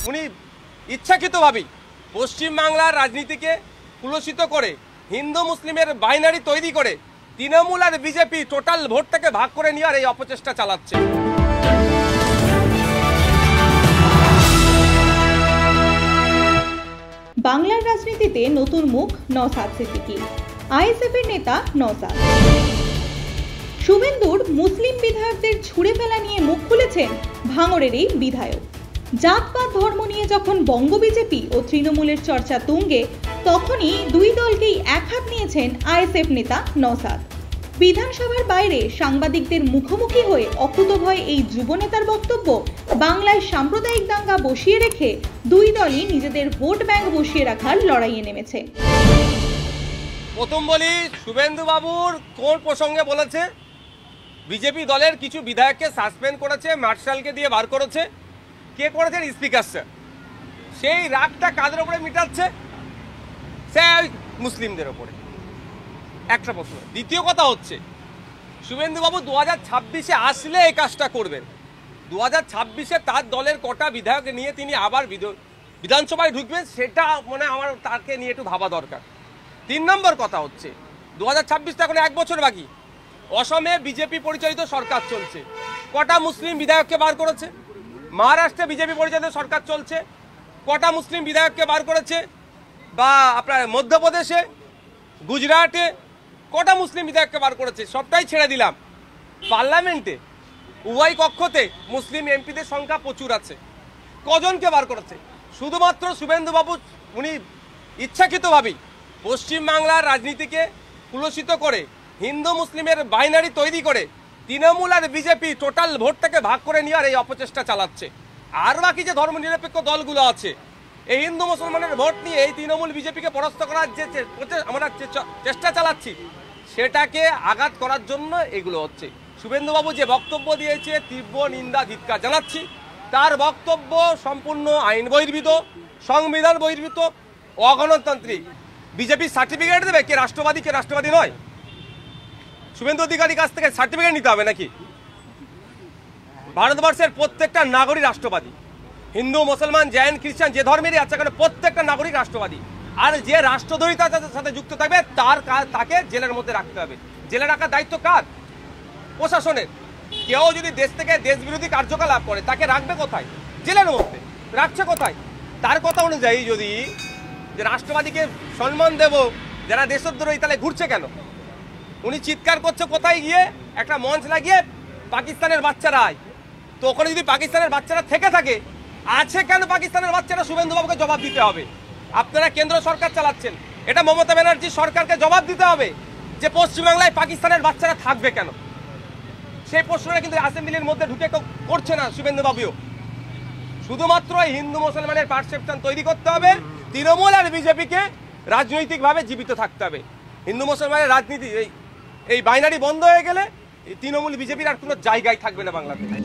উনি ইচ্ছাকৃতভাবেই পশ্চিমবাংলার রাজনীতিকে কুলসিত করে হিন্দু মুসলিমের বাইনারি তৈরি করে তৃণমূল আর বিজেপি টোটাল ভোটটাকে ভাগ করে নেওয়ার এই অপচেষ্টা চালাচ্ছে। বাংলার রাজনীতিতে নতুন মুখ নওশাদ সিদ্দিকী, আইএসএফের নেতা নওশাদ। শুভেন্দুর মুসলিম বিধায়কদের ছুঁড়ে ফেলা নিয়ে মুখ খুলেছেন ভাঙড়ের এই বিধায়ক। জাতপাত ধর্ম নিয়ে যখন বঙ্গ বিজেপি ও তৃণমূলের চর্চা তুঙ্গে, তখনই দুই দলকেই একহাত নিয়েছেন আইএসএফ নেতা নওশাদ। বিধানসভার বাইরে সাংবাদিকদের মুখোমুখি হয়ে অকুতভয় এই যুব নেতার বক্তব্য, বাংলায় সাম্প্রদায়িক দাঙ্গা বসিয়ে রেখে দুই দলই নিজেদের ভোট ব্যাংক বসিয়ে রাখার লড়াইয়ে নেমেছে। প্রথম বলি, শুভেন্দু বাবুর কোন প্রসঙ্গে বলেছে? বিজেপি দলের কিছু বিধায়ককে সাসপেন্ড করেছে, মার্শালকে দিয়ে বার করেছে। কে করেছেন? Speaker sir. সেই রাগটা কাদের ওপরে মিটাচ্ছে? সে মুসলিমদের ওপরে। একটা প্রশ্ন। দ্বিতীয় কথা হচ্ছে, শুভেন্দুবাবু 2026-এ আসলে এই কাজটা করবেন। 2026-এ তার দলের কটা বিধায়ক নিয়ে তিনি আবার বিধানসভায় ঢুকবেন, সেটা আমার তাকে নিয়ে একটু ভাবা দরকার। 3 নম্বর কথা হচ্ছে, 2026 এখন 1 বছর বাকি। অসমে বিজেপি পরিচালিত সরকার চলছে, কটা মুসলিম বিধায়ককে বার করেছে? মহারাষ্ট্রে বিজেপি পরিচালিত সরকার চলছে, কটা মুসলিম বিধায়ককে বার করেছে? বা আপনার মধ্যপ্রদেশে, গুজরাটে কটা মুসলিম বিধায়ককে বার করেছে? সবটাই ছেড়ে দিলাম। পার্লামেন্টে উভয় কক্ষতে মুসলিম এমপিদের সংখ্যা প্রচুর আছে, কজনকে বার করেছে? শুধুমাত্র শুভেন্দুবাবু উনি ইচ্ছাকৃতভাবেই পশ্চিমবাংলার রাজনীতিকে কুলসিত করে হিন্দু মুসলিমের বাইনারি তৈরি করে তৃণমূল আর বিজেপি টোটাল ভোটটাকে ভাগ করে নেওয়ার এই অপচেষ্টা চালাচ্ছে। আর বাকি যে ধর্মনিরপেক্ষ দলগুলো আছে, এই হিন্দু মুসলমানের ভোট নিয়ে এই তৃণমূল বিজেপিকে পরাস্ত করার যে আমরা চেষ্টা চালাচ্ছি, সেটাকে আঘাত করার জন্য এগুলো হচ্ছে। শুভেন্দুবাবু যে বক্তব্য দিয়েছে, তীব্র নিন্দা ধিক্কার জানাচ্ছি। তার বক্তব্য সম্পূর্ণ আইন বহির্ভূত, সংবিধান বহির্ভূত, অগণতান্ত্রিক। বিজেপি সার্টিফিকেট দেবে কে রাষ্ট্রবাদী কে রাষ্ট্রবাদী নয়? শুভেন্দু অধিকারীর কাছ থেকে সার্টিফিকেট নিতে হবে নাকি? ভারতবর্ষের প্রত্যেকটা নাগরিক রাষ্ট্রবাদী, হিন্দু মুসলমান জৈন খ্রিস্টান যে ধর্মেরই আছে কেন, প্রত্যেকটা নাগরিক রাষ্ট্রবাদী। আর যে রাষ্ট্রদ্রোহিতার সাথে যুক্ত থাকবে তাকে জেলের মধ্যে রাখতে হবে। জেলে রাখার দায়িত্ব কার? প্রশাসনের। কেউ যদি দেশ থেকে দেশ বিরোধী কার্যকলাপ করে, তাকে রাখবে কোথায়? জেলের মধ্যে। রাখছে কোথায়? তার কথা অনুযায়ী যদি যে রাষ্ট্রবাদীকে সম্মান দেব, যারা দেশদ্রোহী, তাহলে ঘুরছে কেন? উনি চিৎকার করছে কোথায় গিয়ে? একটা মঞ্চ লাগিয়ে পাকিস্তানের বাচ্চারা আয়। তো ওখানে যদি পাকিস্তানের বাচ্চারা থেকে থাকে, আছে কেন পাকিস্তানের বাচ্চারা? শুভেন্দুবাবুকে জবাব দিতে হবে। আপনারা কেন্দ্র সরকার চালাচ্ছেন, এটা মমতা ব্যানার্জি সরকারকে জবাব দিতে হবে যে পশ্চিমবাংলায় পাকিস্তানের বাচ্চারা থাকবে কেন। সেই প্রশ্নটা কিন্তু অ্যাসেম্বলির মধ্যে ঢুকে করছে না শুভেন্দুবাবুও। শুধুমাত্র হিন্দু মুসলমানের পারসেপশন তৈরি করতে হবে, তৃণমূল আর বিজেপিকে রাজনৈতিকভাবে জীবিত থাকতে হবে। হিন্দু মুসলমানের রাজনীতি এই বাইনারি বন্ধ হয়ে গেলে তৃণমূল বিজেপির আর কোনো জায়গায় থাকবে না বাংলাদেশে।